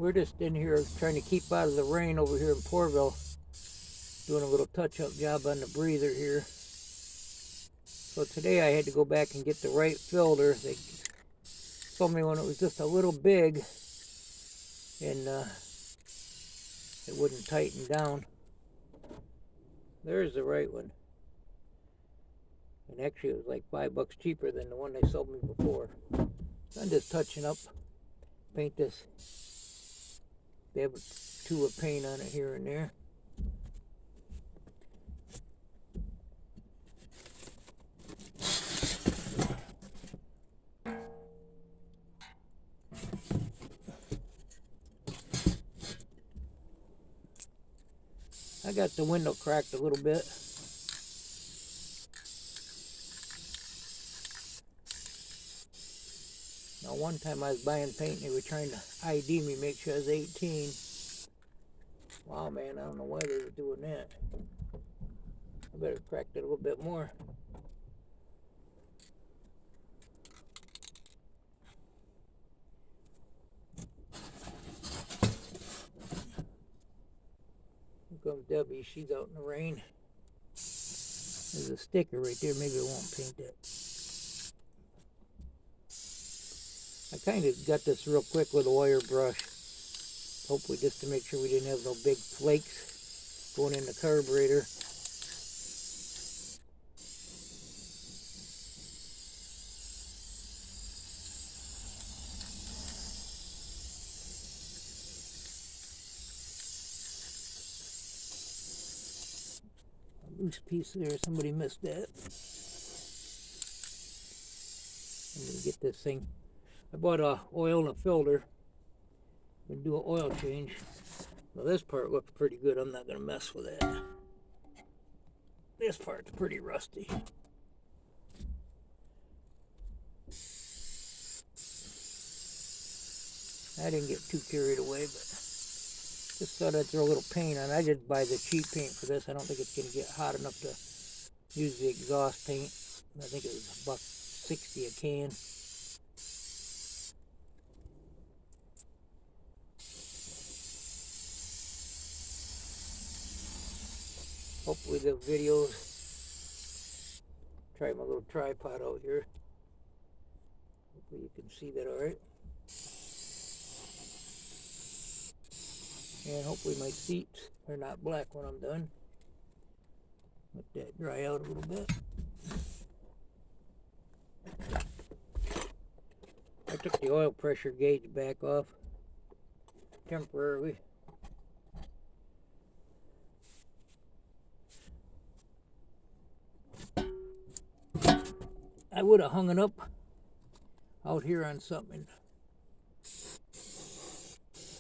We're just in here trying to keep out of the rain over here in Porville. Doing a little touch-up job on the breather here. So today I had to go back and get the right filter. They told me when it was just a little big and it wouldn't tighten down. There's the right one. And actually it was like $5 cheaper than the one they sold me before. So I'm just touching up. Paint this. They have a tube of paint on it here and there. I got the window cracked a little bit. Now one time I was buying paint and they were trying to ID me, make sure I was 18. Wow, man, I don't know why they were doing that. I better crack it a little bit more. Here comes Debbie, she's out in the rain. There's a sticker right there, maybe I won't paint it. I kind of got this real quick with a wire brush. Hopefully just to make sure we didn't have no big flakes going in the carburetor. A loose piece there, somebody missed that. I'm going to get this thing. I bought a oil and a filter. I'm going to do an oil change. Well, this part looks pretty good. I'm not going to mess with that. This part's pretty rusty. I didn't get too carried away, but just thought I'd throw a little paint on. I did buy the cheap paint for this. I don't think it's going to get hot enough to use the exhaust paint. I think it was $1.60 a can. Hopefully the videos, try my little tripod out here. Hopefully you can see that alright. And hopefully my seats are not black when I'm done. Let that dry out a little bit. I took the oil pressure gauge back off temporarily. I would have hung it up out here on something.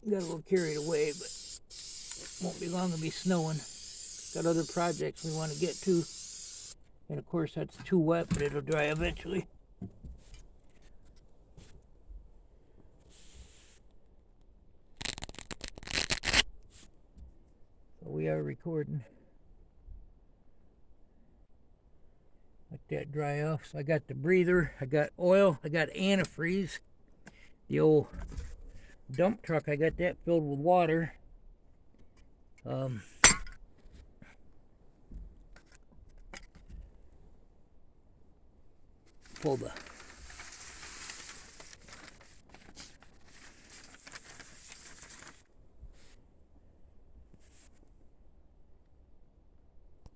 Got a little carried away, but won't be long to be snowing. Got other projects we want to get to. And of course that's too wet, but it'll dry eventually. So we are recording. Let that dry off. So I got the breather, I got oil, I got antifreeze. The old dump truck, I got that filled with water. Pull the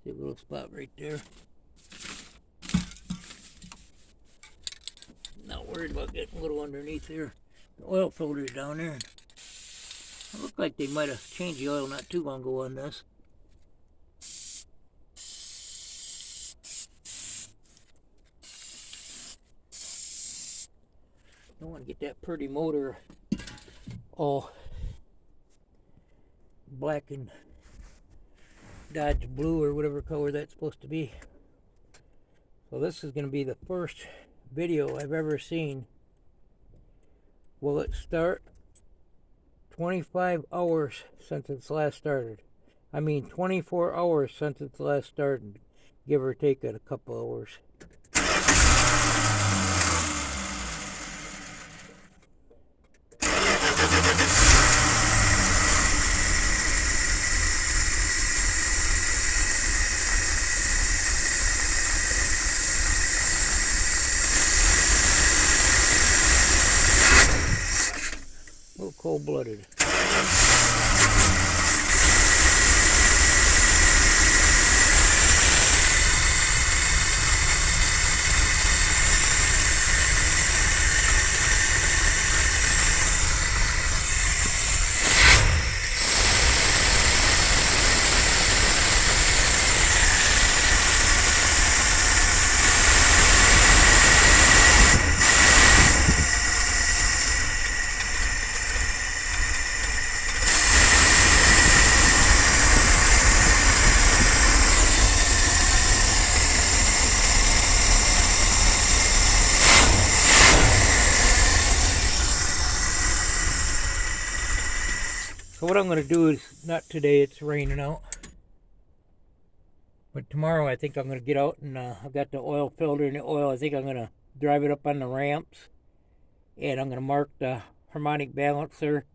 see a little spot right there. Not worried about getting a little underneath here. The oil filter's down there. It looked like they might have changed the oil not too long ago on this. Don't want to get that pretty motor all black and Dodge blue or whatever color that's supposed to be. So this is going to be the first video I've ever seen. Will it start? 25 hours since it's last started. I mean 24 hours since it's last started. Give or take it a couple hours. Cold-blooded. So what I'm going to do is, not today, it's raining out, but tomorrow I think I'm going to get out and I've got the oil filter and the oil. I think I'm going to drive it up on the ramps, and I'm going to mark the harmonic balancer.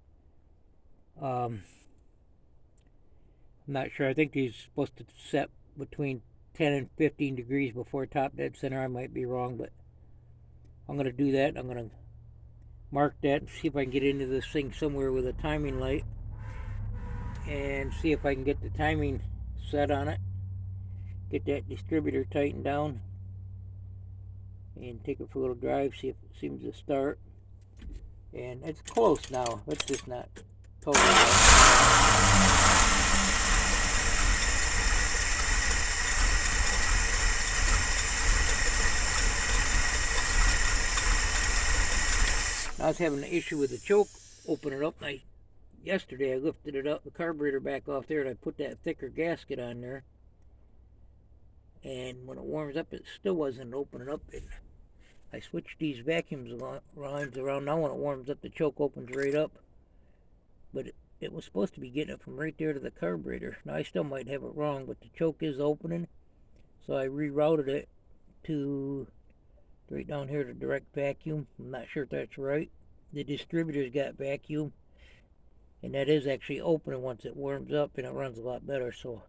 I'm not sure. I think these are supposed to set between 10 and 15 degrees before top dead center. I might be wrong, but I'm going to do that. I'm going to mark that and see if I can get into this thing somewhere with a timing light and see if I can get the timing set on it, get that distributor tightened down, and take it for a little drive, see if it seems to start. And it's close now. It's just not totally I was having an issue with the choke opening up. Yesterday I lifted it up, the carburetor back off there, and I put that thicker gasket on there. And when it warms up, it still wasn't opening up. And I switched these vacuum lines around. Now when it warms up, the choke opens right up. But it was supposed to be getting it from right there to the carburetor. Now I still might have it wrong, but the choke is opening. So I rerouted it to right down here to direct vacuum. I'm not sure if that's right. The distributor's got vacuum, and that is actually opening once it warms up, and it runs a lot better. So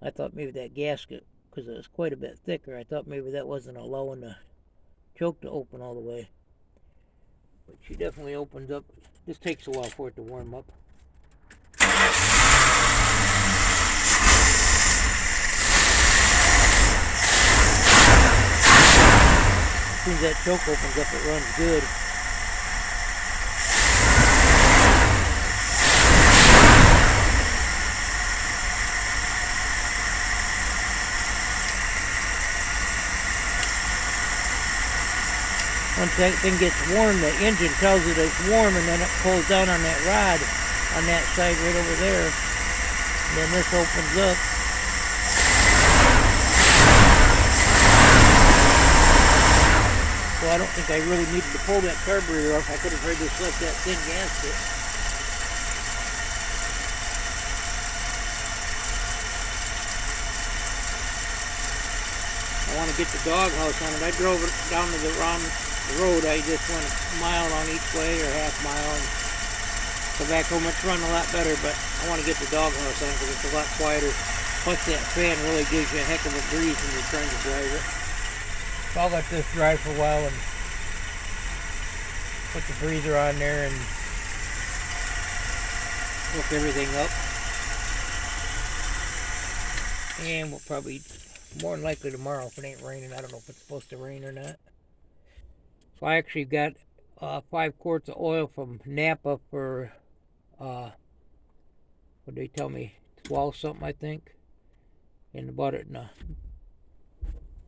I thought maybe that gasket, because it was quite a bit thicker, I thought maybe that wasn't allowing the choke to open all the way. But she definitely opens up. This takes a while for it to warm up. As soon as that choke opens up, it runs good. Once that thing gets warm, the engine tells it it's warm, and then it pulls down on that rod on that side right over there. And then this opens up. So I don't think I really needed to pull that carburetor off. I could have really just left that thin gasket. I want to get the doghouse on it. I drove it down to around the road. I just went a mile on each way, or half mile, and go back home. It's run a lot better, but I want to get the doghouse on because it's a lot quieter. Plus that fan really gives you a heck of a breeze when you're trying to drive it. So I'll let this dry for a while and put the breather on there and hook everything up. And we'll probably, more than likely tomorrow, if it ain't raining. I don't know if it's supposed to rain or not. So I actually got 5 quarts of oil from Napa for, what did they tell me, 12 something I think. And I bought it in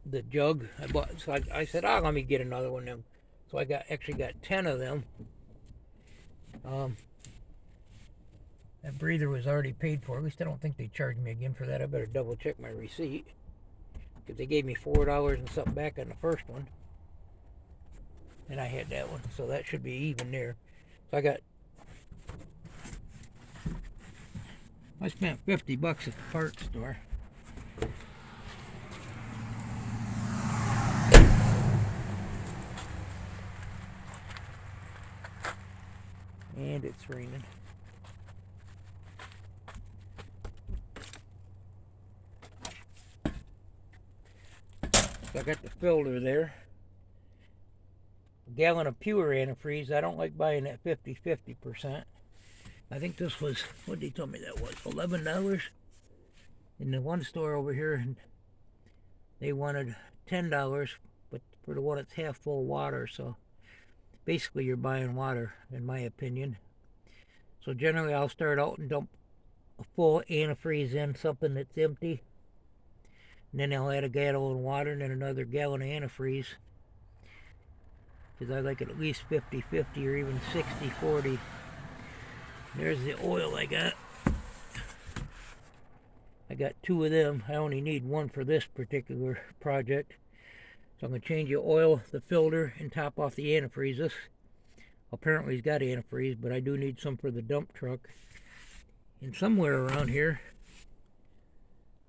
the jug. So I said, oh, let me get another one of them. So I actually got 10 of them. That breather was already paid for. At least I don't think they charged me again for that. I better double check my receipt, because they gave me $4 and something back on the first one, and I had that one, so that should be even there. So I spent $50 at the parts store. And it's raining. So I got the filter there. gallon of pure antifreeze. I don't like buying that 50-50%. I think this was, what did he tell me that was, $11 in the one store over here, and they wanted $10, but for the one that's half full of water. So basically you're buying water, in my opinion. So generally I'll start out and dump a full antifreeze in something that's empty, and then I'll add a gallon of water and then another gallon of antifreeze, because I like it at least 50-50 or even 60-40. There's the oil I got. I got 2 of them. I only need 1 for this particular project. So I'm going to change the oil, the filter, and top off the antifreeze. Apparently he's got antifreeze, but I do need some for the dump truck. And somewhere around here,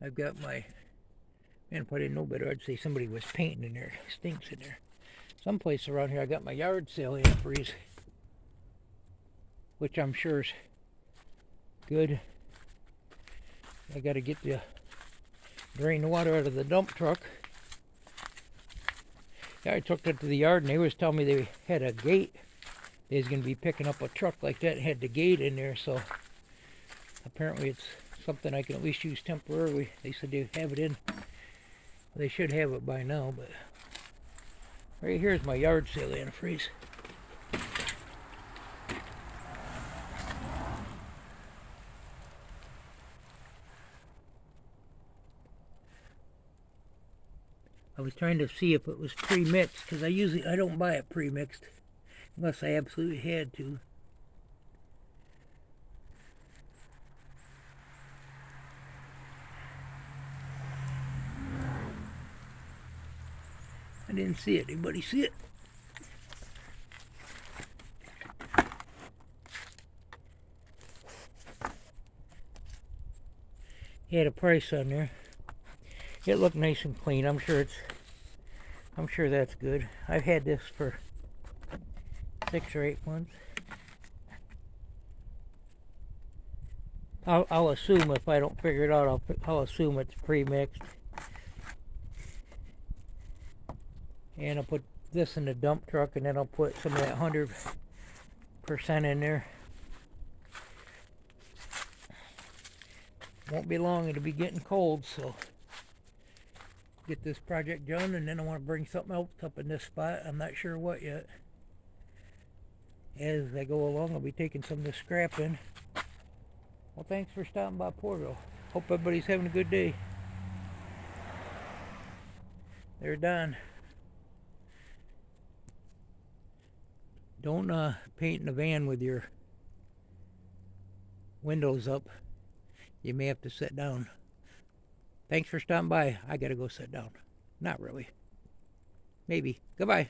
I've got my, man, if I didn't know better, I'd say somebody was painting in there. It stinks in there. Someplace around here, I got my yard sale antifreeze, which I'm sure is good. I got to get the drain the water out of the dump truck. Yeah, I took it to the yard and they was telling me they had a gate. They was going to be picking up a truck like that and had the gate in there, so apparently it's something I can at least use temporarily. They said they have it in. They should have it by now, but right here's my yard sale antifreeze. I was trying to see if it was pre-mixed, because I don't buy it pre-mixed unless I absolutely had to. I didn't see it. Anybody see it? He had a price on there. It looked nice and clean. I'm sure that's good. I've had this for 6 or 8 months. I'll assume, if I don't figure it out, I'll assume it's pre-mixed. And I'll put this in the dump truck, and then I'll put some of that 100% in there. Won't be long, it'll be getting cold, so get this project done, and then I want to bring something else up in this spot. I'm not sure what yet. As I go along, I'll be taking some of this scrap in. Well, thanks for stopping by Porterville. Hope everybody's having a good day. They're done. Don't paint in the van with your windows up. You may have to sit down. Thanks for stopping by. I gotta go sit down. Not really. Maybe. Goodbye.